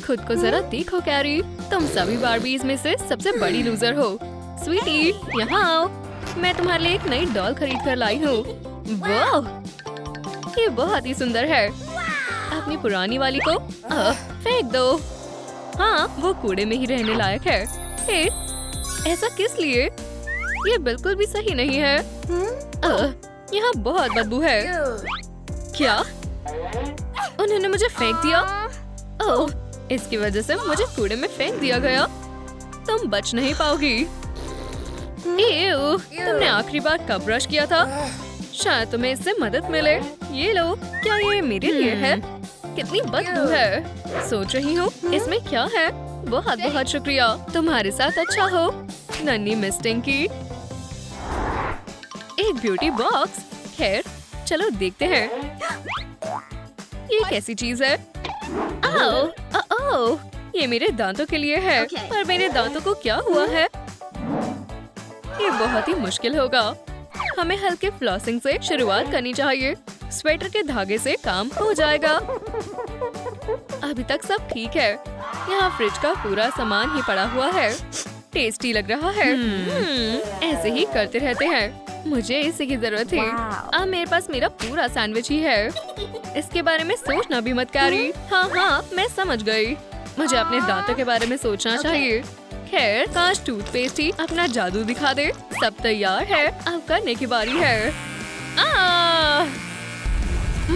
खुद को जरा देखो कैरी, तुम सभी बार्बीज में से सबसे बड़ी लूजर हो। स्वीटी, यहाँ आओ, मैं तुम्हारे लिए एक नई डॉल खरीद कर लाई हूँ। वाह, ये बहुत ही सुंदर है। अपनी पुरानी वाली को फेंक दो। हाँ, वो कूड़े में ही रहने लायक है। ऐसा किस लिए? ये बिल्कुल भी सही नहीं है। यहाँ बहुत बदबू है। क्या उन्होंने मुझे फेंक दिया? ओह, इसकी वजह से मुझे कूड़े में फेंक दिया गया। तुम बच नहीं पाओगी। तुमने आखिरी बार कब ब्रश किया था? शायद तुम्हें इससे मदद मिले। ये लो, क्या ये मेरे लिए है? कितनी बदबू है। सोच रही हूँ इसमें क्या है। बहुत बहुत शुक्रिया, तुम्हारे साथ अच्छा हो नन्ही मिस टिंकी। एक ब्यूटी बॉक्स। खैर, चलो देखते हैं ये कैसी चीज है। आओ, ये मेरे दांतों के लिए है। पर मेरे दांतों को क्या हुआ है? ये बहुत ही मुश्किल होगा। हमें हल्के फ्लॉसिंग से शुरुआत करनी चाहिए। स्वेटर के धागे से काम हो जाएगा। अभी तक सब ठीक है। यहाँ फ्रिज का पूरा सामान ही पड़ा हुआ है। टेस्टी लग रहा है। ऐसे ही करते रहते हैं। मुझे इसी की जरूरत थी। अब मेरे पास मेरा पूरा सैंडविच ही है। इसके बारे में सोचना भी मत कैरी। हाँ, मैं समझ गई। मुझे अपने दांतों के बारे में सोचना चाहिए। खैर, काश टूथपेस्ट ही अपना जादू दिखा दे। सब तैयार है, अब करने की बारी है।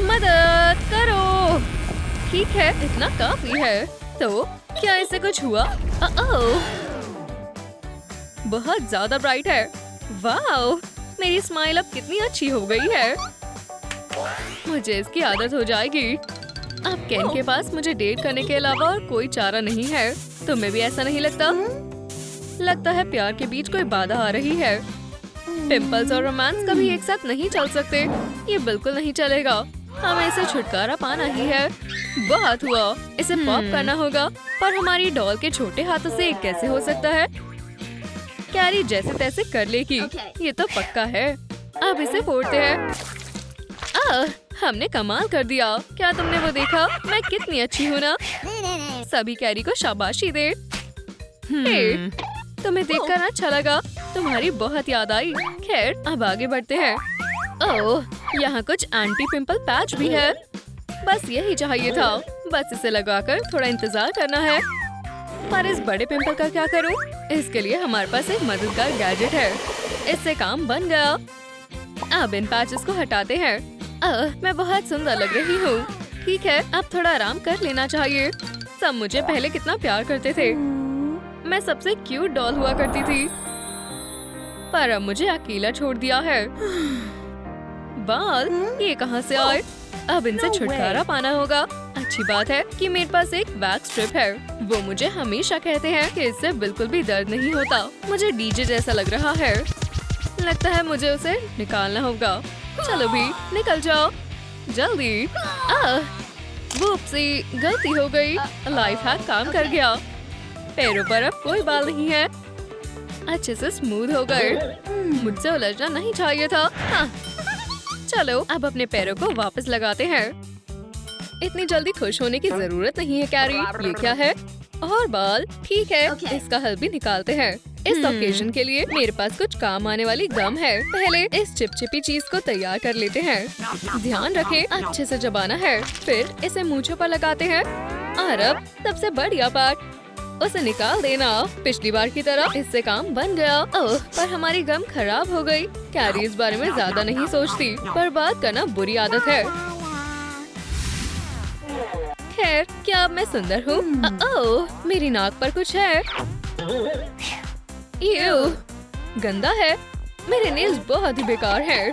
मदद करो। ठीक है, इतना काफी है। तो क्या इससे कुछ हुआ? बहुत ज्यादा ब्राइट है। वाओ, मेरी स्माइल अब कितनी अच्छी हो गई है। मुझे इसकी आदत हो जाएगी। अब केन के पास मुझे डेट करने के अलावा और कोई चारा नहीं है। तुम्हें भी ऐसा नहीं लगता? लगता है प्यार के बीच कोई बाधा आ रही है। पिंपल्स और रोमांस कभी एक साथ नहीं चल सकते। ये बिल्कुल नहीं चलेगा। हमें इसे छुटकारा पाना ही है। बहुत हुआ, इसे पॉप करना होगा। पर हमारी डॉल के छोटे हाथों से कैसे हो सकता है? कैरी जैसे तैसे कर लेगी। ये तो पक्का है। अब इसे फोड़ते हैं। हमने कमाल कर दिया। क्या तुमने वो देखा? मैं कितनी अच्छी हूँ ना? सभी कैरी को शाबाशी दे। तुम्हें देखकर अच्छा लगा। तुम्हारी बहुत याद आई। खैर, अब आगे बढ़ते हैं। ओह, यहाँ कुछ एंटी पिंपल पैच भी है। बस यही चाहिए था। बस इसे लगाकर थोड़ा इंतजार करना है। पर इस बड़े पिंपल का क्या करूँ? इसके लिए हमारे पास एक मददगार गैजेट है। इससे काम बन गया। अब इन पैचेस को हटाते हैं। मैं बहुत सुंदर लग रही हूँ। ठीक है, अब थोड़ा आराम कर लेना चाहिए। सब मुझे पहले कितना प्यार करते थे। मैं सबसे क्यूट डॉल हुआ करती थी। पर अब मुझे अकेला छोड़ दिया है। बाल ये कहाँ से आए? अब इनसे छुटकारा पाना होगा। अच्छी बात है कि मेरे पास एक वैक्स स्ट्रिप है। वो मुझे हमेशा कहते हैं कि इससे बिल्कुल भी दर्द नहीं होता। मुझे डीजे जैसा लग रहा है। लगता है मुझे उसे निकालना होगा। चलो भी, निकल जाओ जल्दी। वुप्सी, गलती हो गई। लाइफ हैक काम कर गया। पैरों पर अब कोई बाल नहीं है। अच्छे से स्मूथ हो गए। मुझसे उलझना नहीं चाहिए था। चलो, अब अपने पैरों को वापस लगाते हैं। इतनी जल्दी खुश होने की जरूरत नहीं है कैरी। ये क्या है? और बाल। ठीक है, इसका हल भी निकालते हैं। इस ओकेजन के लिए मेरे पास कुछ काम आने वाली गम है। पहले इस चिपचिपी चीज को तैयार कर लेते हैं। ध्यान रखें, अच्छे से चबाना है। फिर इसे मूंछों पर लगाते हैं। और अब सबसे बढ़िया पार्ट, उसे निकाल देना। पिछली बार की तरह इससे काम बन गया। ओह, पर हमारी गम खराब हो गई। कैरी इस बारे में ज्यादा नहीं सोचती। पर बात करना बुरी आदत है। खैर, क्या अब मैं सुंदर हूँ? ओह, मेरी नाक पर कुछ है। गंदा है। मेरे नेल्स बहुत ही बेकार हैं।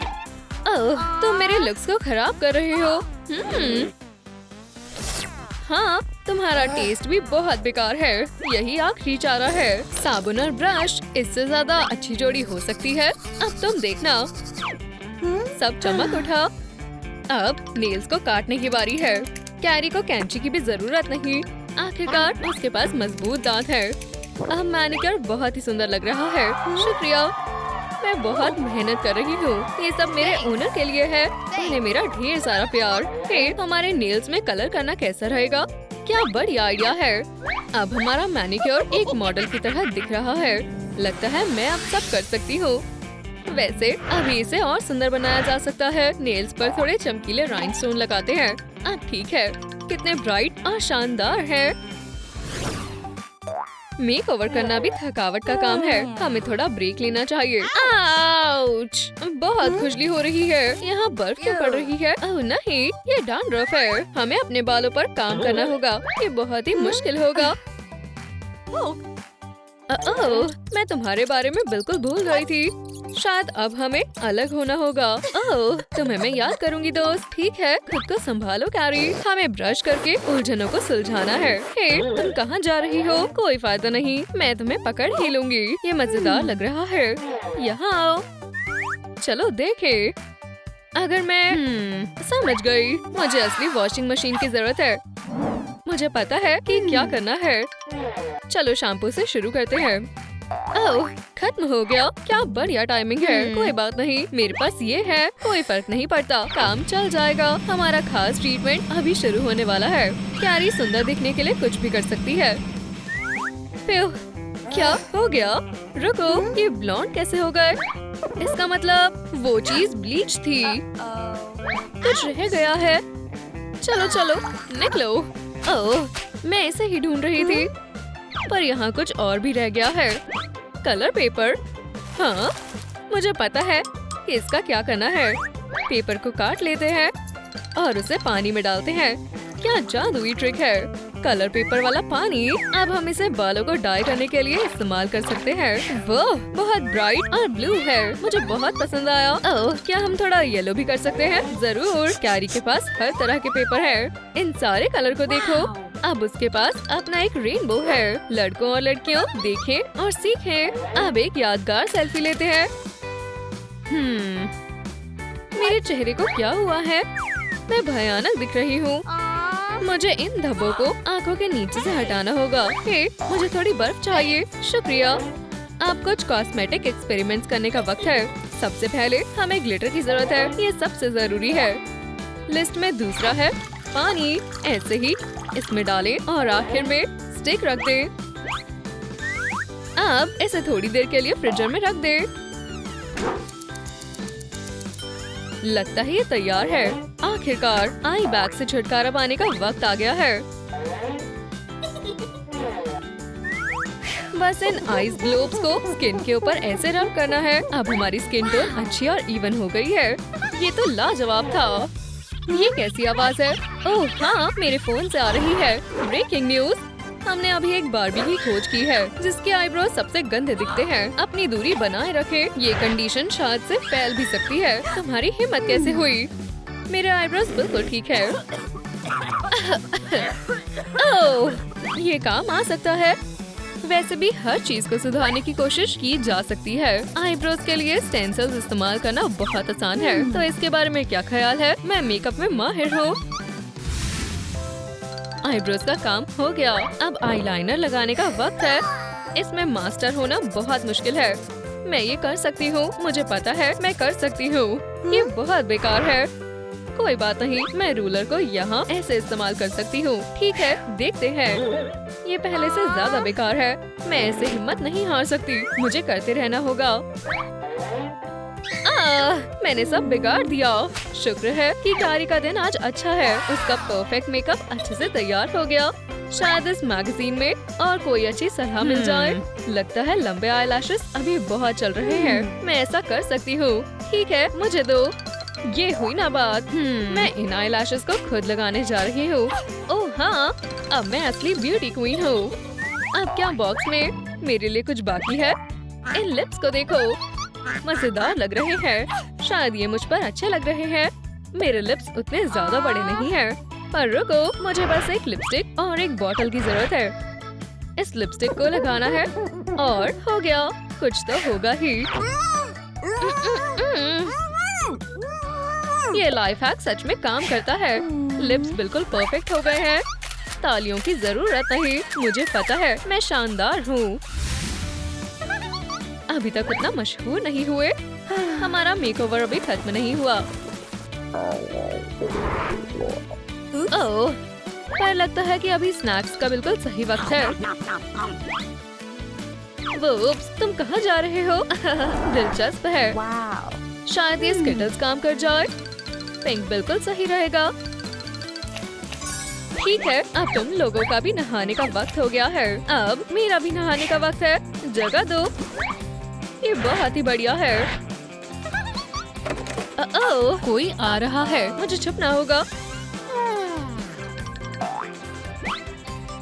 ओह, तुम मेरे लुक्स को खराब कर रहे हो। हाँ, तुम्हारा टेस्ट भी बहुत बेकार है। यही आखिरी चारा है। साबुन और ब्रश, इससे ज्यादा अच्छी जोड़ी हो सकती है। अब तुम देखना। सब चमक उठा। अब नेल्स को काटने की बारी है। कैरी को कैंची की भी जरूरत नहीं। आखिरकार उसके पास मजबूत दांत है। अब मैनिक्योर बहुत ही सुंदर लग रहा है। शुक्रिया। मैं बहुत मेहनत कर रही हूँ। ये सब मेरे ओनर के लिए है। उन्हें मेरा ढेर सारा प्यार। फिर हमारे नेल्स में कलर करना कैसा रहेगा? क्या बढ़िया आइडिया है। अब हमारा मैनिक्योर एक मॉडल की तरह दिख रहा है। लगता है मैं अब सब कर सकती हूँ। वैसे अभी इसे और सुंदर बनाया जा सकता है। नेल्स पर थोड़े चमकीले राइनस्टोन लगाते हैं। अब ठीक है, कितने ब्राइट और शानदार है। मेक ओवर करना भी थकावट का काम है। हमें थोड़ा ब्रेक लेना चाहिए। आउच! बहुत खुजली हो रही है। यहाँ बर्फ क्यों पड़ रही है? ओह नहीं, ये डैंड्रफ है। हमें अपने बालों पर काम करना होगा। ये बहुत ही मुश्किल होगा। ओह, मैं तुम्हारे बारे में बिल्कुल भूल गई थी। शायद अब हमें अलग होना होगा। ओह, तुम्हें मैं याद करूंगी दोस्त। ठीक है, खुद को संभालो कैरी। हमें ब्रश करके उलझनों को सुलझाना है। हे, तुम कहाँ जा रही हो? कोई फायदा नहीं, मैं तुम्हें पकड़ ही लूंगी। ये मजेदार लग रहा है। यहाँ आओ, चलो देखे। अगर मैं समझ गई, मुझे असली वॉशिंग मशीन की जरूरत है। मुझे पता है कि क्या करना है। चलो शैम्पू से शुरू करते हैं। ओह, खत्म हो गया। क्या बढ़िया टाइमिंग है। कोई बात नहीं, मेरे पास ये है। कोई फर्क नहीं पड़ता, काम चल जाएगा। हमारा खास ट्रीटमेंट अभी शुरू होने वाला है। कैरी सुंदर दिखने के लिए कुछ भी कर सकती है। क्या हो गया? रुको, ये ब्लॉन्ड कैसे हो गए? इसका मतलब वो चीज ब्लीच थी। कुछ रह गया है। चलो चलो निकलो। ओह, मैं इसे ही ढूंढ रही थी, पर यहाँ कुछ और भी रह गया है। Colour paper. हाँ, मुझे पता है कि इसका क्या करना है। पेपर को काट लेते हैं और उसे पानी में डालते हैं। क्या जादुई ट्रिक है। कलर पेपर वाला पानी। अब हम इसे बालों को डाई करने के लिए इस्तेमाल कर सकते हैं। वाह, बहुत ब्राइट और ब्लू है। मुझे बहुत पसंद आया। ओह, क्या हम थोड़ा येलो भी कर सकते हैं? जरूर। कैरी के पास हर तरह के पेपर है। इन सारे कलर को देखो। अब उसके पास अपना एक रेनबो है। लड़कों और लड़कियों, देखें और सीखें। अब एक यादगार सेल्फी लेते हैं। मेरे चेहरे को क्या हुआ है? मैं भयानक दिख रही हूँ। मुझे इन धब्बों को आंखों के नीचे से हटाना होगा। हे, मुझे थोड़ी बर्फ चाहिए। शुक्रिया। अब कुछ कॉस्मेटिक एक्सपेरिमेंट्स करने का वक्त है। सबसे पहले हमें ग्लिटर की जरूरत है। ये सबसे जरूरी है। लिस्ट में दूसरा है पानी। ऐसे ही इसमें डालें और आखिर में स्टिक रख दें। अब इसे थोड़ी देर के लिए फ्रीजर में रख दें। लगता है ये तैयार है। आखिरकार आई बैग से छुटकारा पाने का वक्त आ गया है। बस इन आइस ग्लोब्स को स्किन के ऊपर ऐसे रब करना है। अब हमारी स्किन टोन अच्छी और इवन हो गई है। ये तो लाजवाब था। ये कैसी आवाज है? ओह हाँ, मेरे फोन से आ रही है। ब्रेकिंग न्यूज, हमने अभी एक बार्बी की खोज की है जिसके आईब्रो सबसे गंदे दिखते हैं। अपनी दूरी बनाए रखें। ये कंडीशन शायद से फैल भी सकती है। तुम्हारी हिम्मत कैसे हुई? मेरे आईब्रोज बिल्कुल ठीक है। ओह, ये काम आ सकता है। वैसे भी हर चीज को सुधारने की कोशिश की जा सकती है। आईब्रोज के लिए स्टेंसिल्स इस्तेमाल करना बहुत आसान है। तो इसके बारे में क्या ख्याल है? मैं मेकअप में माहिर हूँ। आईब्रोज का काम हो गया। अब आईलाइनर लगाने का वक्त है। इसमें मास्टर होना बहुत मुश्किल है। मैं ये कर सकती हूँ। मुझे पता है मैं कर सकती हूँ। ये बहुत बेकार है। कोई बात नहीं, मैं रूलर को यहाँ ऐसे इस्तेमाल कर सकती हूँ। ठीक है, देखते हैं। ये पहले से ज्यादा बेकार है। मैं ऐसे हिम्मत नहीं हार सकती। मुझे करते रहना होगा। मैंने सब बिगाड़ दिया। शुक्र है कि कैरी का दिन आज अच्छा है। उसका परफेक्ट मेकअप अच्छे से तैयार हो गया। शायद इस मैगजीन में और कोई अच्छी सलाह मिल जाए। लगता है लंबे आईलैशेस अभी बहुत चल रहे हैं। मैं ऐसा कर सकती हूँ। ठीक है, मुझे दो। ये हुई ना बात। मैं इन आईलैशेस को खुद लगाने जा रही हूँ। ओह हाँ, अब मैं असली ब्यूटी क्वीन हूँ। अब क्या बॉक्स में मेरे लिए कुछ बाकी है? इन लिप्स को देखो, मजेदार लग रहे हैं। शायद ये मुझ पर अच्छे लग रहे हैं। मेरे लिप्स उतने ज्यादा बड़े नहीं हैं। पर रुको, मुझे बस एक लिपस्टिक और एक बॉटल की जरूरत है। इस लिपस्टिक को लगाना है और हो गया। कुछ तो होगा ही। ये लाइफ हैक सच में काम करता है। लिप्स बिल्कुल परफेक्ट हो गए हैं। तालियों की जरूरत नहीं। मुझे पता है मैं शानदार हूँ। अभी तक उतना मशहूर नहीं हुए। हमारा मेकओवर अभी खत्म नहीं हुआ। ओह, पर लगता है कि अभी स्नैक्स का बिल्कुल सही वक्त है। वूप्स, तुम कहाँ जा रहे हो? दिलचस्प है। शायद ये स्किटल्स काम कर जाए। पिंक बिल्कुल सही रहेगा। ठीक है, अब तुम लोगों का भी नहाने का वक्त हो गया है। अब मेरा भी नहाने का वक्त है। जगह दो। ये बहुत ही बढ़िया है। ओह, कोई आ रहा है। मुझे छुपना होगा।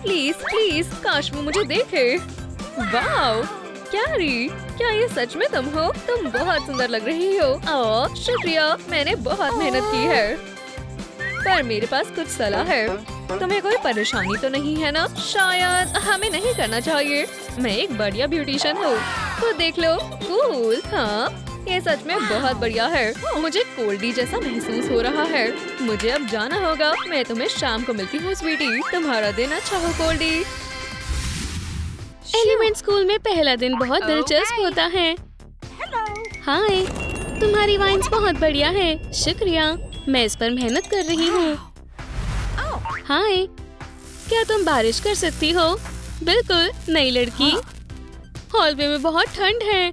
प्लीज प्लीज, काश वो मुझे देखे। वाओ, कैरी, क्या ये सच में तुम हो? तुम बहुत सुंदर लग रही हो। ओह, शुक्रिया, मैंने बहुत मेहनत की है। पर मेरे पास कुछ सलाह है। तुम्हें कोई परेशानी तो नहीं है ना? शायद हमें नहीं करना चाहिए। मैं एक बढ़िया ब्यूटिशियन हूँ, तो देख लो। कूल, हाँ, ये सच में बहुत बढ़िया है। मुझे कोल्डी जैसा महसूस हो रहा है। मुझे अब जाना होगा। मैं तुम्हें शाम को मिलती हूँ स्वीटी। तुम्हारा दिन अच्छा हो कोल्डी। एलिमेंट स्कूल में पहला दिन बहुत दिलचस्प होता है। हाय, तुम्हारी वाइन्स बहुत बढ़िया है। शुक्रिया, मैं इस पर मेहनत कर रही हूँ। हाय, क्या तुम बारिश कर सकती हो? बिल्कुल, नई लड़की। हॉलवे में बहुत ठंड है।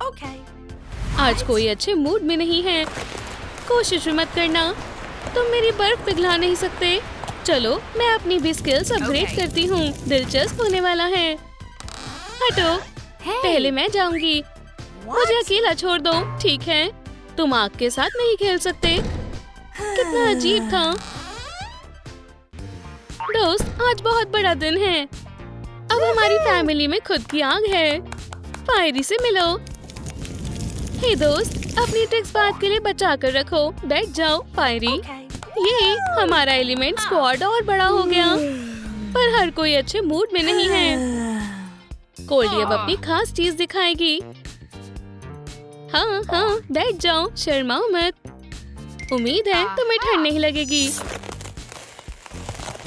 आज कोई अच्छे मूड में नहीं है। कोशिश भी मत करना, तुम मेरी बर्फ पिघला नहीं सकते। चलो, मैं अपनी भी स्किल्स अपग्रेड करती हूँ। दिलचस्प होने वाला है। हटो, पहले मैं जाऊंगी। मुझे अकेला छोड़ दो। ठीक है, तुम आग के साथ नहीं खेल सकते। कितना अजीब था। दोस्त, आज बहुत बड़ा दिन है। अब हमारी फैमिली में खुद की आग है। फायरी से मिलो। हे दोस्त, अपनी ट्रिक्स बात के लिए बचा कर रखो। बैठ जाओ फायरी। ये हमारा एलिमेंट स्क्वाड और बड़ा हो गया, पर हर कोई अच्छे मूड में नहीं है। कोल्डी अब अपनी खास चीज दिखाएगी। हाँ हाँ, बैठ जाओ, शर्माओ मत। उम्मीद है तुम्हें ठंड नहीं लगेगी।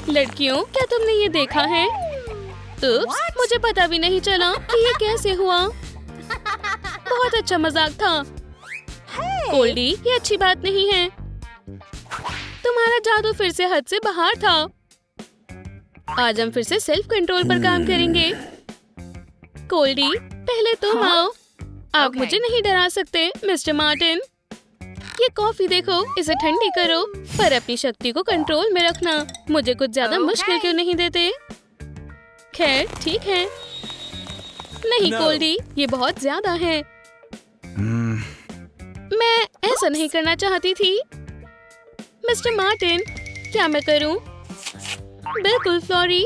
लड़कियों, क्या तुमने ये देखा है? उप्स, मुझे पता भी नहीं चला कि ये कैसे हुआ। बहुत अच्छा मजाक था। कोल्डी, ये अच्छी बात नहीं है। तुम्हारा जादू फिर से हद से बाहर था। आज हम फिर से सेल्फ कंट्रोल पर काम करेंगे। कोल्डी, पहले तुम आओ। आप मुझे नहीं डरा सकते, मिस्टर मार्टिन। ये कॉफी देखो, इसे ठंडी करो, पर अपनी शक्ति को कंट्रोल में रखना। मुझे कुछ ज्यादा मुश्किल क्यों नहीं देते? खैर, ठीक है। नहीं कोल्डी, ये बहुत ज्यादा है। मैं ऐसा नहीं करना चाहती थी। मिस्टर मार्टिन, क्या मैं करूं? बिल्कुल फ्लोरी,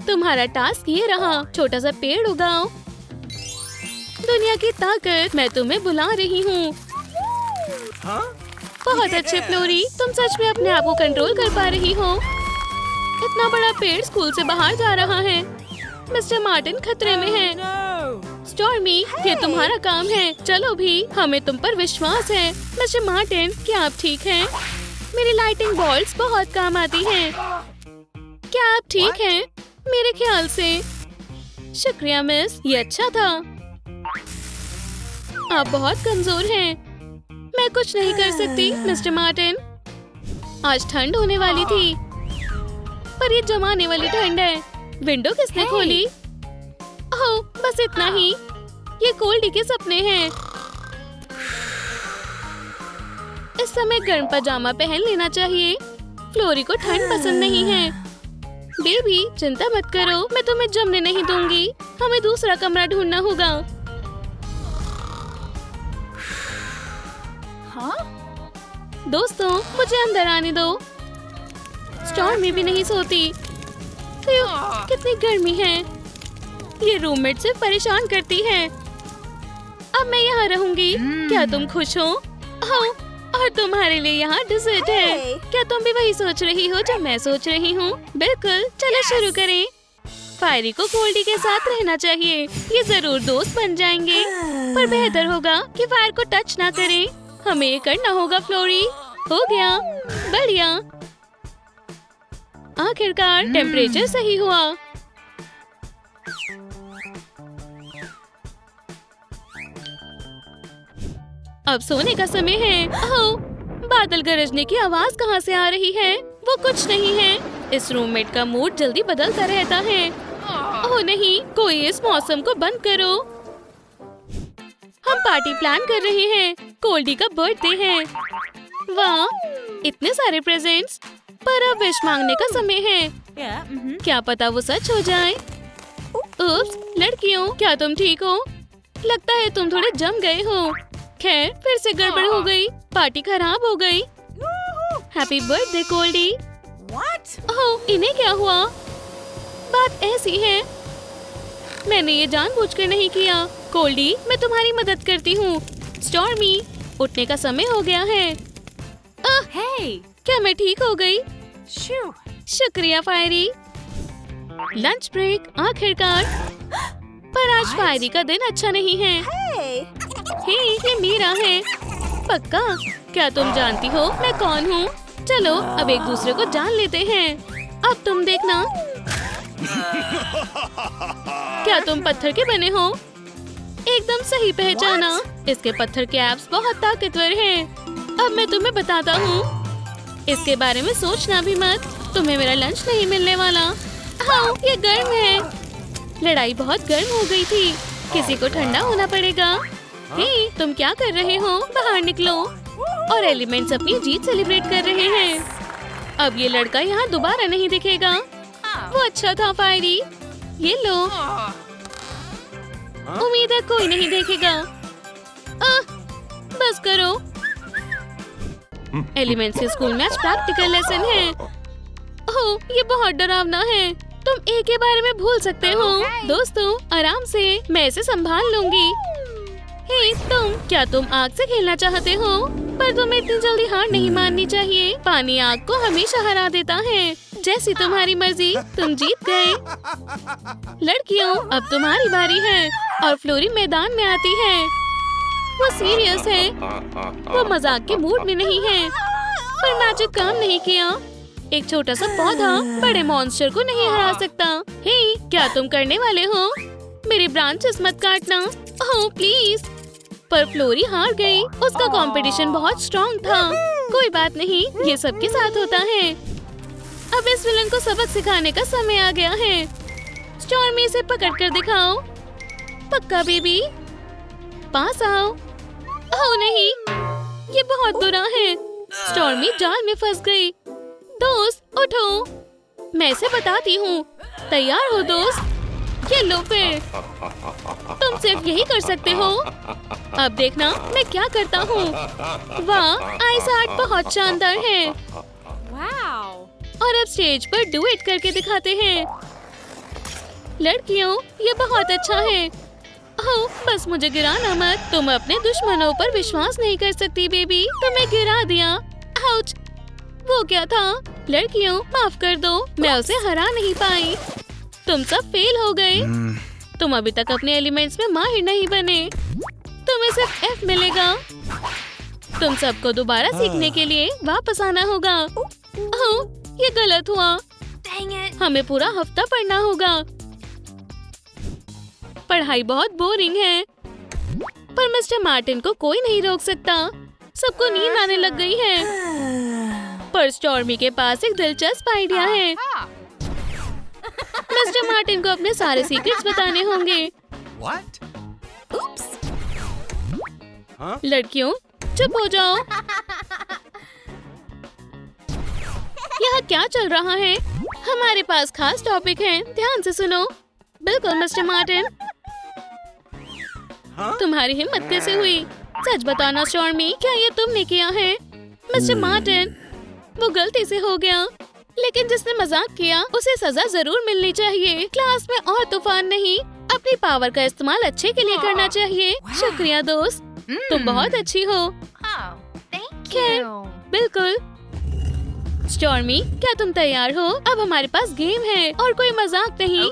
तुम्हारा टास्क ये रहा। छोटा सा पेड़ उगाओ। दुनिया की ताकत, मैं तुम्हें बुला रही हूँ। बहुत अच्छे फ्लोरी, तुम सच में अपने आप को कंट्रोल कर पा रही हो। इतना बड़ा पेड़ स्कूल से बाहर जा रहा है। मिस्टर मार्टिन खतरे में है। स्टॉर्मी, ये तुम्हारा काम है। चलो भी, हमें तुम पर विश्वास है। मिस्टर मार्टिन, क्या आप ठीक हैं? मेरी लाइटिंग बॉल्स बहुत काम आती हैं। क्या आप ठीक हैं? मेरे ख्याल से। शुक्रिया मिस, ये अच्छा था। आप बहुत कमजोर हैं। मैं कुछ नहीं कर सकती मिस्टर मार्टिन। आज ठंड होने वाली थी, पर ये जमाने वाली ठंड है। विंडो किसने खोली? ओह, बस इतना ही। ये कोल्डी के सपने हैं। इस समय गर्म पजामा पहन लेना चाहिए। फ्लोरी को ठंड पसंद नहीं है। बेबी, चिंता मत करो, मैं तुम्हें जमने नहीं दूंगी। हमें दूसरा कमरा ढूंढना होगा। दोस्तों, मुझे अंदर आने दो। स्टॉर्मी भी नहीं सोती। कितनी गर्मी है। ये रूममेट से परेशान करती है। अब मैं यहाँ रहूंगी। क्या तुम खुश हो? और तुम्हारे लिए यहाँ डिजर्ट है। क्या तुम भी वही सोच रही हो जो मैं सोच रही हूँ? बिल्कुल, चलो शुरू करें। फायरी को कोल्डी के साथ रहना चाहिए। ये जरूर दोस्त बन जाएंगे, पर बेहतर होगा कि फायर को टच ना करें। हमें ये करना होगा फ्लोरी। हो गया, बढ़िया। आखिरकार टेम्परेचर सही हुआ। अब सोने का समय है। ओह, बादल गरजने की आवाज कहाँ से आ रही है? वो कुछ नहीं है। इस रूममेट का मूड जल्दी बदलता रहता है। ओह नहीं, कोई इस मौसम को बंद करो। हम पार्टी प्लान कर रहे हैं। कोल्डी का बर्थडे है। वाह, इतने सारे प्रेजेंट्स। पर अब विश मांगने का समय है। क्या पता वो सच हो जाए। उप्स, लड़कियों, क्या तुम ठीक हो? लगता है तुम थोड़े जम गए हो। खैर, फिर से गड़बड़ हो गई। पार्टी खराब हो गई। हैप्पी बर्थडे कोल्डी। ओह, इन्हें क्या हुआ? बात ऐसी है, मैंने ये जानबूझकर नहीं किया। कोल्डी, मैं तुम्हारी मदद करती हूँ। स्टॉर्मी, उठने का समय हो गया है। क्या मैं ठीक हो गई? शुक्रिया फायरी। लंच ब्रेक आखिरकार। पर आज फायरी का दिन अच्छा नहीं है। हे, ये मीरा है। पक्का? क्या तुम जानती हो मैं कौन हूँ? चलो अब एक दूसरे को जान लेते हैं। अब तुम देखना। क्या तुम पत्थर के बने हो? एकदम सही पहचाना। इसके पत्थर के एब्स बहुत ताकतवर हैं। अब मैं तुम्हें बताता हूँ। इसके बारे में सोचना भी मत। तुम्हें मेरा लंच नहीं मिलने वाला। हाँ, ये गर्म है। लड़ाई बहुत गर्म हो गई थी। किसी को ठंडा होना पड़ेगा। हे, तुम क्या कर रहे हो? बाहर निकलो। और एलिमेंट्स अपनी जीत सेलिब्रेट कर रहे हैं। अब ये लड़का यहाँ दोबारा नहीं दिखेगा। वो अच्छा था फायरी। ये लो। उम्मीद है कोई नहीं देखेगा। बस करो। एलिमेंट्स के स्कूल में आज प्रैक्टिकल लेसन है। ओह, ये बहुत डरावना है। तुम ए के बारे में भूल सकते हो। दोस्तों, आराम से, मैं इसे संभाल लूंगी। हे, क्या तुम आग से खेलना चाहते हो? पर तुम्हें इतनी जल्दी हार नहीं माननी चाहिए। पानी आग को हमेशा हरा देता है। जैसी तुम्हारी मर्जी, तुम जीत गए। लड़कियों, अब तुम्हारी बारी है। और फ्लोरी मैदान में आती है। वो सीरियस है। वो मजाक के मूड में नहीं है। पर मैजिक काम नहीं किया। एक छोटा सा पौधा बड़े मॉन्स्टर को नहीं हरा सकता। हे, क्या तुम करने वाले हो? मेरी ब्रांचेस मत काटना। Oh please. पर फ्लोरी हार गई। उसका कंपटीशन बहुत स्ट्रॉन्ग था। कोई बात नहीं, ये सबके साथ होता है। अब इस विलन को सबक सिखाने का समय आ गया है। स्टॉर्मी से पकड़ कर दिखाओ। पक्का बेबी, पास आओ। ओह नहीं, ये बहुत बुरा है। स्टॉर्मी जाल में फंस गई। दोस्त उठो, मैं इसे बताती हूँ। तैयार हो दोस्त? ये लो फिर। तुम सिर्फ यही कर सकते हो। अब देखना मैं क्या करता हूँ। वाह, आइस आर्ट बहुत शानदार है। और अब स्टेज पर डुएट करके दिखाते हैं। लड़कियों, ये बहुत अच्छा है। ओह, बस मुझे गिराना मत। तुम अपने दुश्मनों पर विश्वास नहीं कर सकती बेबी। तुम्हें गिरा दिया। आउच! वो क्या था? लड़कियों, माफ कर दो, मैं उसे हरा नहीं पाई। तुम सब फेल हो गए। तुम अभी तक अपने एलिमेंट्स में माहिर नहीं बने। तुम्हें सिर्फ F मिलेगा। तुम सबको दोबारा सीखने के लिए वापस आना होगा। ओह, ये गलत हुआ। हमें पूरा हफ्ता पढ़ना होगा। पढ़ाई बहुत बोरिंग है। पर मिस्टर मार्टिन को कोई नहीं रोक सकता। सबको नींद आने लग गई है। पर स्टॉर्मी के पास एक दिलचस्प आइडिया है। मिस्टर मार्टिन को अपने सारे सीक्रेट्स बताने होंगे। लड़कियों, चुप हो जाओ। यहाँ क्या चल रहा है? हमारे पास खास टॉपिक है। ध्यान से सुनो। बिल्कुल मिस्टर मार्टिन। तुम्हारी हिम्मत कैसे हुई? सच बताना स्टॉर्मी, क्या ये तुमने किया है? मिस्टर मार्टिन, वो गलती से हो गया। लेकिन जिसने मजाक किया उसे सजा जरूर मिलनी चाहिए। क्लास में और तूफान नहीं। अपनी पावर का इस्तेमाल अच्छे के लिए करना चाहिए। शुक्रिया दोस्त, तुम बहुत अच्छी हो। खैर, बिल्कुल। स्टॉर्मी, क्या तुम तैयार हो? अब हमारे पास गेम है और कोई मजाक नहीं।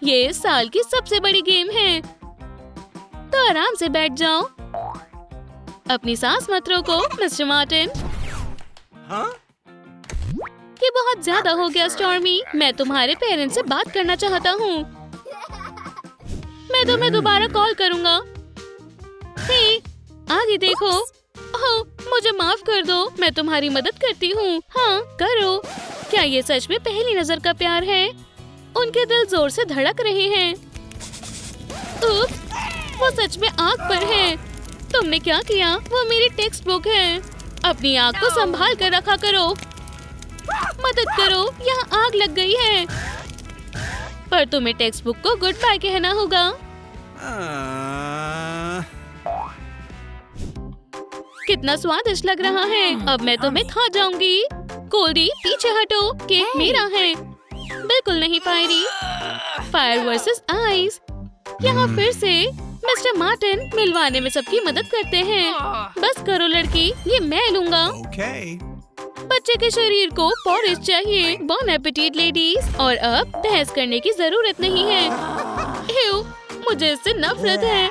ये इस साल की सबसे बड़ी गेम है। तो आराम से बैठ जाओ। अपनी सांस मत रोको मिस्टर मार्टिन। ये बहुत ज्यादा हो गया स्टॉर्मी। मैं तुम्हारे पेरेंट्स से बात करना चाहता हूँ। मैं तुम्हें दोबारा कॉल करूँगा। हे, आगे देखो। ओह, मुझे माफ कर दो। मैं तुम्हारी मदद करती हूँ। हाँ, करो। क्या ये सच में पहली नजर का प्यार है? उनके दिल जोर से धड़क रहे हैं। उफ, वो सच में आग पर है। तुमने क्या किया? वो मेरी टेक्स्ट बुक है। अपनी आग को संभाल कर रखा करो। मदद करो, यहाँ आग लग गई है। पर तुम्हें टेक्स्ट बुक को गुड बाय कहना होगा। कितना स्वादिष्ट लग रहा है। अब मैं तुम्हें खा जाऊंगी। कोल्डी, पीछे हटो, केक मेरा है। बिल्कुल नहीं फायरी। Fire versus ice. यहाँ फिर से मिस्टर मार्टिन मिलवाने में सबकी मदद करते हैं। बस करो लड़की, ये मैं लूंगा। बच्चे के शरीर को पॉरिश चाहिए। बॉन एपेटिट लेडीज। और अब बहस करने की जरूरत नहीं है। एव, मुझे इससे नफरत है।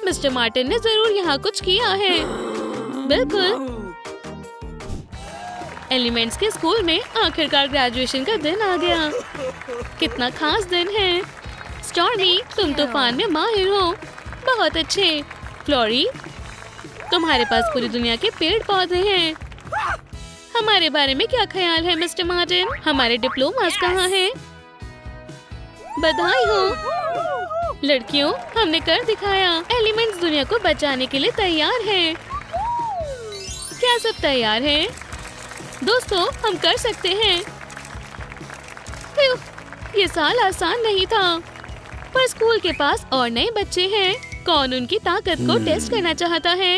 मिस्टर मार्टिन ने जरूर यहाँ कुछ किया है। बिल्कुल। एलिमेंट्स के स्कूल में आखिरकार ग्रेजुएशन का दिन आ गया। कितना खास दिन है। स्टॉर्मी, तुम तूफान में माहिर हो। बहुत अच्छे। फ्लोरी, तुम्हारे पास पूरी दुनिया के पेड़ पौधे हैं। हमारे बारे में क्या ख्याल है मिस्टर मार्टिन? हमारे डिप्लोमास कहाँ हैं? बधाई हो लड़कियों, हमने कर दिखाया। एलिमेंट्स दुनिया को बचाने के लिए तैयार हैं। क्या सब तैयार है? दोस्तों, हम कर सकते हैं। ये साल आसान नहीं था, पर स्कूल के पास और नए बच्चे हैं। कौन उनकी ताकत को टेस्ट करना चाहता है?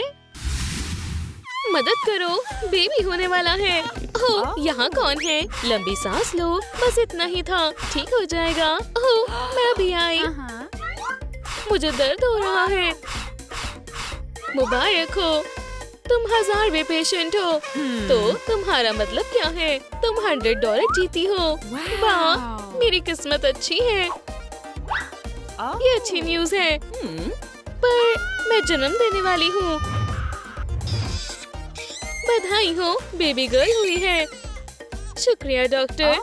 मदद करो, बेबी होने वाला है। ओह, यहाँ कौन है? लंबी सांस लो, बस इतना ही था, ठीक हो जाएगा। ओह, मैं अभी आई। मुझे दर्द हो रहा है। मुबारक हो, तुम 1000वें पेशेंट हो। तो तुम्हारा मतलब क्या है? तुम $100 जीती हो। वाह, मेरी किस्मत अच्छी है। ये अच्छी न्यूज़ है, पर मैं जन्म देने वाली हूँ। बधाई हो, बेबी गर्ल हुई है। शुक्रिया डॉक्टर।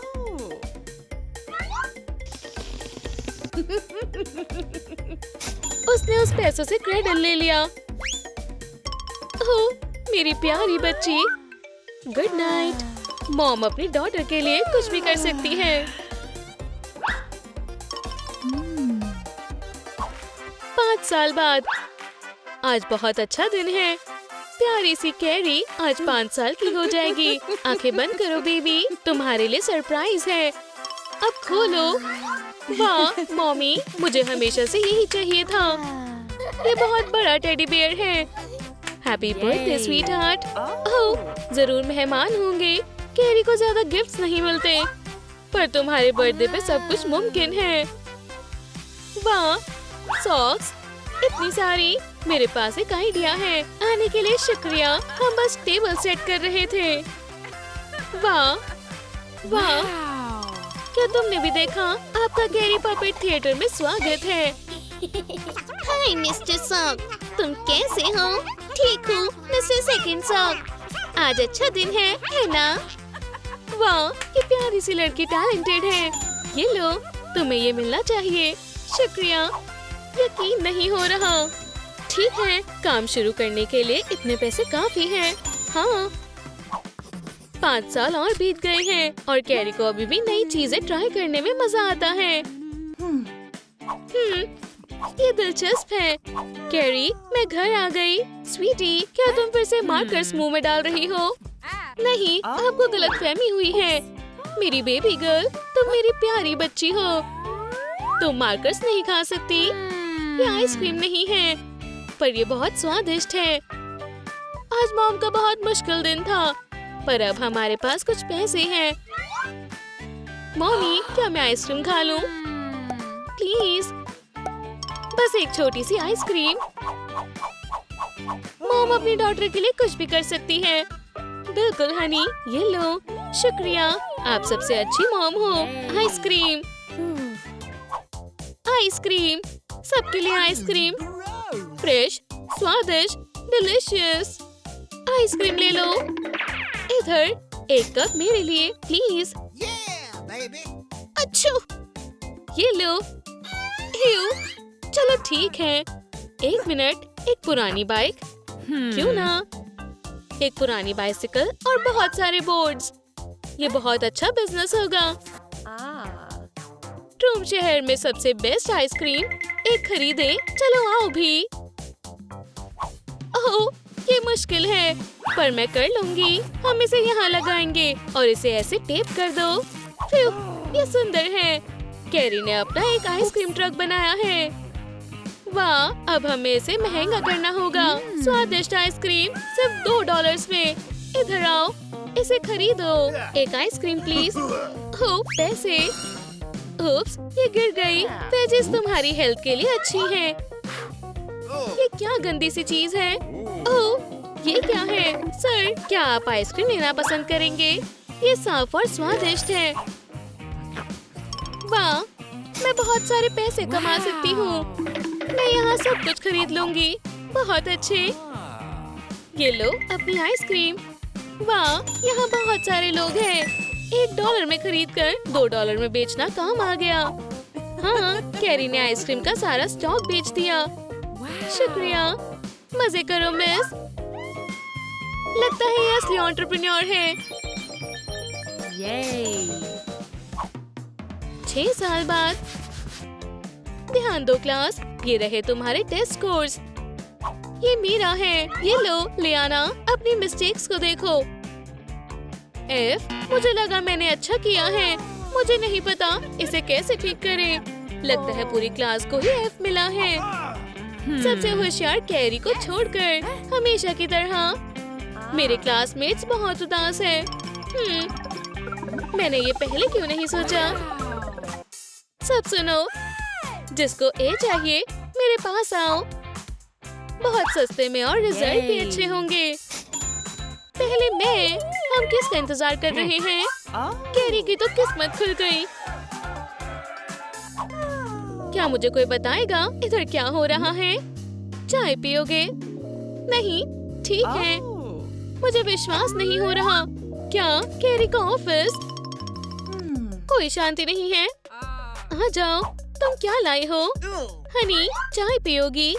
उसने उस पैसों से क्रेडिट ले लिया। ओह, मेरी प्यारी बच्ची। Good night. मॉम अपनी डॉटर के लिए कुछ भी कर सकती है। 5 साल बाद। आज बहुत अच्छा दिन है। प्यारी सी कैरी आज 5 साल की हो जाएगी। आंखें बंद करो बेबी, तुम्हारे लिए सरप्राइज है। अब खोलो। वाह मॉमी, मुझे हमेशा से यही चाहिए था। ये बहुत बड़ा टेडी बियर है। Happy birthday sweetheart. ओह, जरूर मेहमान होंगे। कैरी को ज्यादा गिफ्ट्स नहीं मिलते, पर तुम्हारे बर्थडे पे सब कुछ मुमकिन है। वाह, सॉक्स, इतनी सारी। मेरे पास एक आइडिया है। आने के लिए शुक्रिया। हम बस टेबल सेट कर रहे थे। वाह वाह, क्या तुमने भी देखा? आपका कैरी पपेट थिएटर में स्वागत है। हाय मिस्टर सॉक, तुम कैसे हो? ठीक हूँ मिस्टर सेकंड सॉक। आज अच्छा दिन है ना? वाह, ये प्यारी सी लड़की टैलेंटेड है। ये लो, तुम्हें ये मिलना चाहिए। शुक्रिया। यकीन नहीं हो रहा। ठीक है, काम शुरू करने के लिए इतने पैसे काफी हैं। हाँ, 5 साल और बीत गए हैं और कैरी को अभी भी नई चीजें ट्राई करने में मजा आता है। ये दिलचस्प है। कैरी, मैं घर आ गई। स्वीटी, क्या तुम फिर से मार्कर्स मुंह में डाल रही हो? नहीं, आपको गलतफहमी हुई है। मेरी बेबी गर्ल, तुम मेरी प्यारी बच्ची हो। तुम मार्कर्स नहीं खा सकती। ये आइसक्रीम नहीं है, पर ये बहुत स्वादिष्ट है। आज मॉम का बहुत मुश्किल दिन था, पर अब हमारे पास कुछ पैसे हैं। मॉमी, क्या मैं आइसक्रीम खा लूं? प्लीज, बस एक छोटी सी आइसक्रीम। मॉम अपनी डॉटर के लिए कुछ भी कर सकती है। बिल्कुल हनी, ये लो। शुक्रिया, आप सबसे अच्छी मॉम हो। आइसक्रीम, आइसक्रीम, सबके लिए आइसक्रीम। फ्रेश, स्वादिष्ट, डिलीशियस। आइसक्रीम ले लो। इधर एक कप मेरे लिए प्लीज। अच्छू, ये लो। चलो ठीक है। 1 मिनट, एक पुरानी बाइक। क्यों ना? एक पुरानी बाइसिकल और बहुत सारे बोर्ड्स। ये बहुत अच्छा बिजनेस होगा। ट्रूम शहर में सबसे बेस्ट आइसक्रीम एक खरीदे। चलो आओ भी। ओह, ये मुश्किल है पर मैं कर लूंगी। हम इसे यहाँ लगाएंगे और इसे ऐसे टेप कर दो। फिर ये सुंदर है। कैरी ने अपना एक आइसक्रीम ट्रक बनाया है। वाह, अब हमें इसे महंगा करना होगा। स्वादिष्ट आइसक्रीम सिर्फ $2 में। इधर आओ, इसे खरीदो। एक आइसक्रीम प्लीज। ओह, पैसे। उप्स, ये गिर गई। वेजीज तुम्हारी हेल्थ के लिए अच्छी है। ये क्या गंदी सी चीज है। ओह, ये क्या है? सर, क्या आप आइसक्रीम लेना पसंद करेंगे? ये साफ और स्वादिष्ट है। वाह, मैं बहुत सारे पैसे कमा सकती हूँ। मैं यहाँ सब कुछ खरीद लूंगी। बहुत अच्छे। ये लो अपनी आइसक्रीम। वाह, यहाँ बहुत सारे लोग हैं। $1 में खरीद कर $2 में बेचना काम आ गया। हाँ, कैरी ने आइसक्रीम का सारा स्टॉक बेच दिया। शुक्रिया। मजे करो मिस। लगता है ये असली एंटरप्रेन्योर है। 6 साल बाद। ध्यान दो क्लास, ये रहे तुम्हारे टेस्ट स्कोर्स। ये मेरा है। ये लो लियाना, अपनी मिस्टेक्स को देखो। F, मुझे लगा मैंने अच्छा किया है। मुझे नहीं पता इसे कैसे ठीक करें। लगता है पूरी क्लास को ही F मिला है। सबसे होशियार कैरी को छोड़कर। हमेशा की तरह। मेरे क्लासमेट्स बहुत उदास है। मैंने ये पहले क्यों नहीं सोचा। सब सुनो, जिसको A चाहिए मेरे पास आओ। बहुत सस्ते में और रिजल्ट भी अच्छे होंगे। पहले मैं। हम किसका इंतजार कर रहे हैं? कैरी की तो किस्मत खुल गई। क्या मुझे कोई बताएगा इधर क्या हो रहा है? चाय पियोगे? नहीं, ठीक है। मुझे विश्वास नहीं हो रहा। क्या कैरी का ऑफिस? कोई शांति नहीं है। आ जाओ। तुम क्या लाई हो? हनी, चाय पियोगी?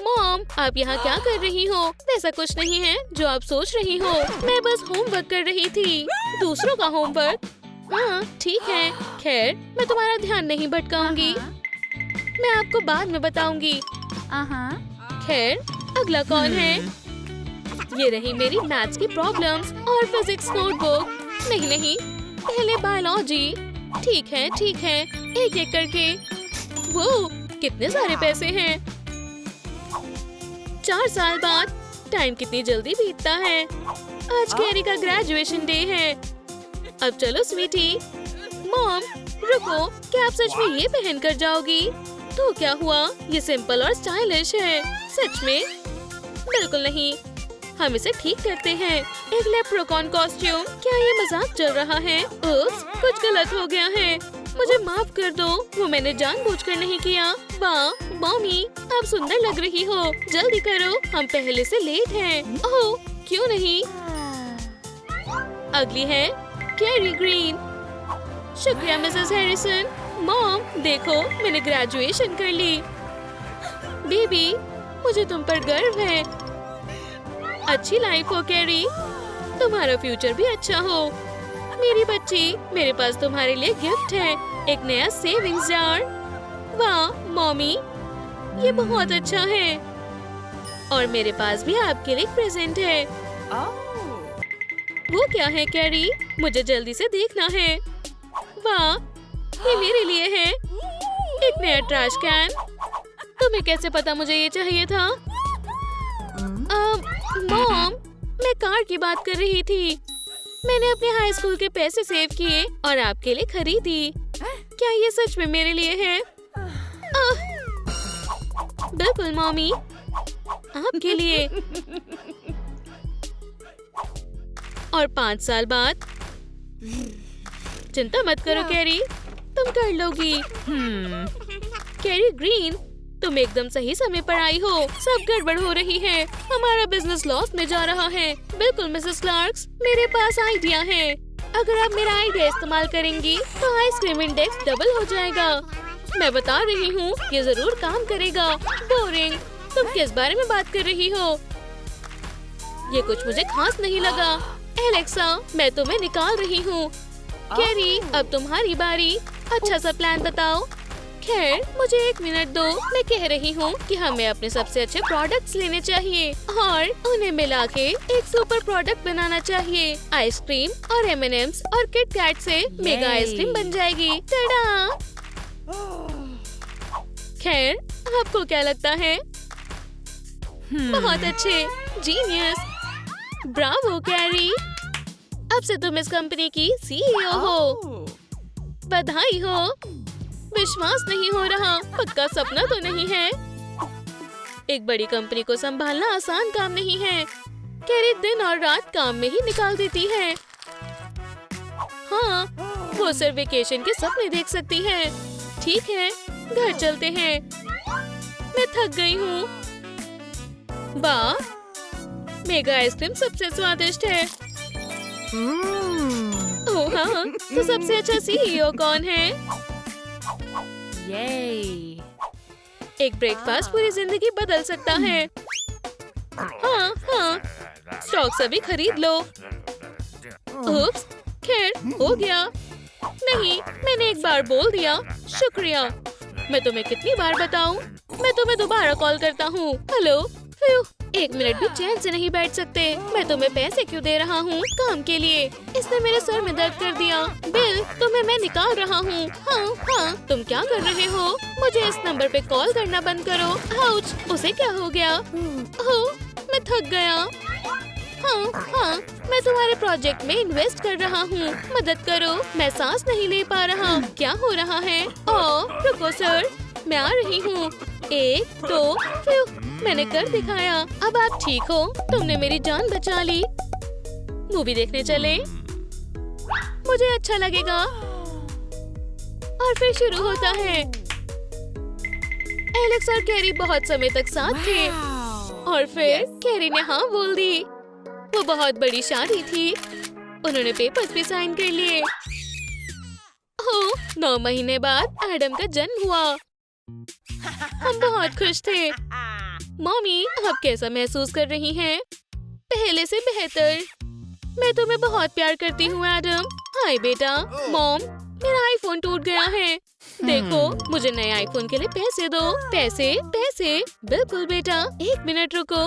मॉम, आप यहाँ क्या कर रही हो? ऐसा कुछ नहीं है जो आप सोच रही हो। मैं बस होमवर्क कर रही थी। दूसरों का होमवर्क? हाँ, ठीक है। खैर, मैं तुम्हारा ध्यान नहीं भटकाऊंगी। मैं आपको बाद में बताऊंगी। खैर, अगला कौन है? ये रही मेरी मैथ्स की प्रॉब्लम्स और फिजिक्स नोटबुक। नहीं, पहले बायोलॉजी। ठीक है, एक एक करके। वो कितने सारे पैसे हैं। 4 साल बाद। टाइम कितनी जल्दी बीतता है। आज कैरी का ग्रेजुएशन डे है। अब चलो स्वीटी। मॉम, रुको, क्या आप सच में ये पहन कर जाओगी? तो क्या हुआ? ये सिंपल और स्टाइलिश है। सच में? बिल्कुल नहीं। हम इसे ठीक करते हैं। एक लेप्रोकॉन कॉस्ट्यूम। क्या ये मजाक चल रहा है? उप्स, कुछ गलत हो गया है। मुझे माफ कर दो, वो मैंने जानबूझकर नहीं किया। वाह मॉमी, आप सुंदर लग रही हो। जल्दी करो, हम पहले से लेट हैं। ओह, क्यों नहीं? अगली है कैरी ग्रीन। शुक्रिया मिसेस हैरिसन। मॉम, देखो मैंने ग्रेजुएशन कर ली। बेबी, मुझे तुम पर गर्व है। अच्छी लाइफ हो कैरी। तुम्हारा फ्यूचर भी अच्छा हो। मेरी बच्ची, मेरे पास तुम्हारे लिए गिफ्ट है। एक नया सेविंग्स जार। वाह मॉमी, ये बहुत अच्छा है। और मेरे पास भी आपके लिए एक प्रेजेंट है। वो क्या है कैरी? मुझे जल्दी से देखना है। वाह, ये मेरे लिए है। एक नया ट्रैश कैन। तुम्हें कैसे पता मुझे ये चाहिए था? मॉम, मैं कार की बात कर रही थी। मैंने अपने हाई स्कूल के पैसे सेव किए और आपके लिए खरीदी। क्या ये सच में मेरे लिए है? बिल्कुल मॉमी, आपके लिए। और 5 साल बाद। चिंता मत करो कैरी, तुम कर लोगी। कैरी ग्रीन, तुम एकदम सही समय पर आई हो। सब गड़बड़ हो रही है। हमारा बिजनेस लॉस में जा रहा है। बिल्कुल मिसेस क्लार्क्स, मेरे पास आइडिया है। अगर आप मेरा आइडिया इस्तेमाल करेंगी तो आइसक्रीम इंडेक्स डबल हो जाएगा। मैं बता रही हूँ, ये जरूर काम करेगा। बोरिंग, तुम किस बारे में बात कर रही हो? ये कुछ मुझे खास नहीं लगा। एलेक्सा, मैं तुम्हें निकाल रही हूँ। कैरी, अब तुम्हारी बारी। अच्छा सा प्लान बताओ। खैर, मुझे 1 मिनट दो। मैं कह रही हूँ कि हमें अपने सबसे अच्छे प्रोडक्ट्स लेने चाहिए और उन्हें मिला के एक सुपर प्रोडक्ट बनाना चाहिए। आइसक्रीम और M&M's और किट कैट से मेगा आइसक्रीम बन जाएगी। टडा! खैर, आपको क्या लगता है? बहुत अच्छे, जीनियस, ब्रावो कैरी। अब से तुम इस कंपनी की CEO हो। बधाई हो। विश्वास नहीं हो रहा, पक्का सपना तो नहीं है। एक बड़ी कंपनी को संभालना आसान काम नहीं है। कैरी दिन और रात काम में ही निकाल देती है। हाँ, वो सिर्फ वेकेशन के सपने देख सकती है। ठीक है, घर चलते हैं। मैं थक गई हूँ। वाह, मेगा आइसक्रीम सबसे स्वादिष्ट है। ओह हाँ, तो सबसे अच्छा CEO कौन है? एक ब्रेकफास्ट पूरी जिंदगी बदल सकता है। हाँ हाँ, स्टॉक सभी खरीद लो। उप्स, खैर हो गया। नहीं, मैंने एक बार बोल दिया। शुक्रिया। मैं तुम्हें कितनी बार बताऊं? मैं तुम्हें दोबारा कॉल करता हूँ। हेलो। 1 मिनट भी चैन से नहीं बैठ सकते। मैं तुम्हें पैसे क्यों दे रहा हूँ? काम के लिए। इसने मेरे सर में दर्द कर दिया। बिल, तुम्हें मैं निकाल रहा हूँ। हाँ हाँ, तुम क्या कर रहे हो? मुझे इस नंबर पे कॉल करना बंद करो। आउच, उसे क्या हो गया? ओह, मैं थक गया। हाँ हाँ, मैं तुम्हारे प्रोजेक्ट में इन्वेस्ट कर रहा हूँ। मदद करो, मैं सांस नहीं ले पा रहा। क्या हो रहा है? ओह, रुको सर, मैं आ रही हूँ। 1 2, मैंने कर दिखाया। अब आप ठीक हो? तुमने मेरी जान बचा ली। मूवी देखने चले? मुझे अच्छा लगेगा। और फिर शुरू होता है। एलेक्स और कैरी बहुत समय तक साथ थे और फिर कैरी ने हाँ बोल दी। वो बहुत बड़ी शादी थी। उन्होंने पेपर्स भी साइन कर लिए। ओह, 9 महीने बाद एडम का जन्म हुआ। हम बहुत खुश थे। मम्मी, आप कैसा महसूस कर रही हैं? पहले से बेहतर। मैं तुम्हें बहुत प्यार करती हूँ एडम। हाय बेटा। मॉम, मेरा आईफोन टूट गया है। देखो, मुझे नए आईफोन के लिए पैसे दो। पैसे? पैसे? बिल्कुल बेटा। 1 मिनट रुको।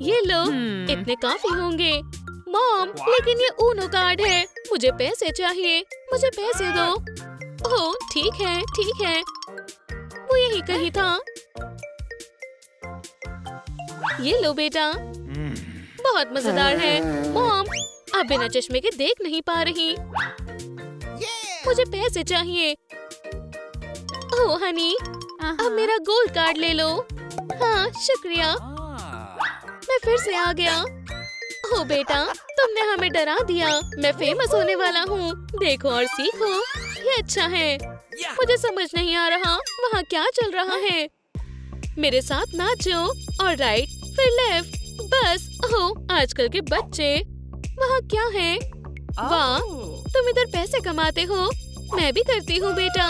ये लो, इतने काफी होंगे। मॉम, लेकिन ये ऊनो कार्ड है। मुझे पैसे चाहिए। मुझे पैसे दो। ओह, ठीक है, ठीक है। वो यही कहीं था। ये लो बेटा। बहुत मजेदार है। मॉम, आप बिना चश्मे के देख नहीं पा रही। मुझे पैसे चाहिए। ओह हनी, अब मेरा गोल्ड कार्ड ले लो। हाँ, शुक्रिया। मैं फिर से आ गया। ओह बेटा, तुमने हमें डरा दिया। मैं फेमस होने वाला हूँ। देखो और सीखो। ये अच्छा है। मुझे समझ नहीं आ रहा वहाँ क्या चल रहा है। मेरे साथ नाचो और राइट फिर लेफ्ट। बस। ओह, आजकल के बच्चे। वहाँ क्या है? वाह, तुम इधर पैसे कमाते हो। मैं भी करती हूँ बेटा।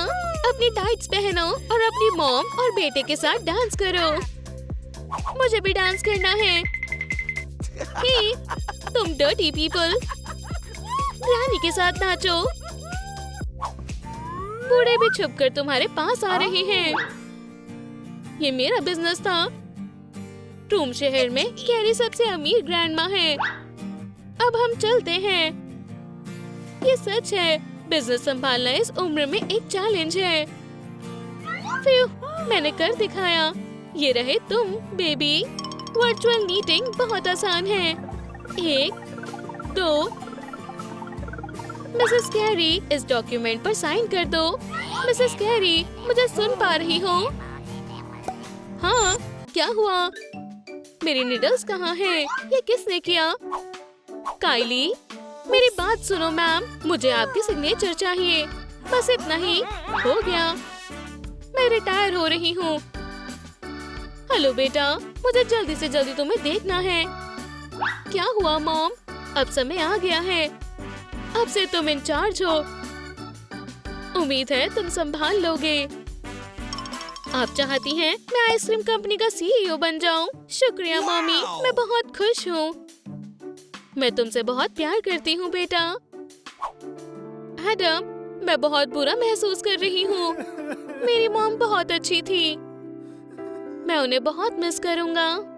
अपनी टाइट्स पहनो और अपनी मॉम और बेटे के साथ डांस करो। मुझे भी डांस करना है। हे, तुम डर्टी पीपल, रानी के साथ नाचो। बूढ़े भी छुपकर तुम्हारे पास आ रहे हैं। ये मेरा बिजनेस था। रूम शहर में कैरी सबसे अमीर ग्रैंडमा है। अब हम चलते हैं। ये सच है, बिजनेस संभालना इस उम्र में एक चैलेंज है। फ्यू, मैंने कर दिखाया। ये रहे तुम बेबी। वर्चुअल मीटिंग बहुत आसान है। 1 2। मिसेस कैरी, इस डॉक्यूमेंट पर साइन कर दो। मिसेस कैरी, मुझे सुन पा रही हो? हाँ, क्या हुआ? मेरी निडल्स कहाँ हैं? ये किसने किया? काइली, मेरी बात सुनो मैम, मुझे आपकी सिग्नेचर चाहिए। बस इतना ही। हो गया। मैं रिटायर हो रही हूँ। हेलो बेटा, मुझे जल्दी से जल्दी तुम्हें देखना है। क्या हुआ मॉम? अब समय आ गया है। अब से तुम इंचार्ज हो। उम्मीद है तुम संभाल लोगे। आप चाहती हैं मैं आइसक्रीम कंपनी का CEO बन जाऊं? शुक्रिया मम्मी, मैं बहुत खुश हूँ। मैं तुमसे बहुत प्यार करती हूँ बेटा। एडम, मैं बहुत बुरा महसूस कर रही हूँ। मेरी मॉम बहुत अच्छी थी। मैं उन्हें बहुत मिस करूँगा।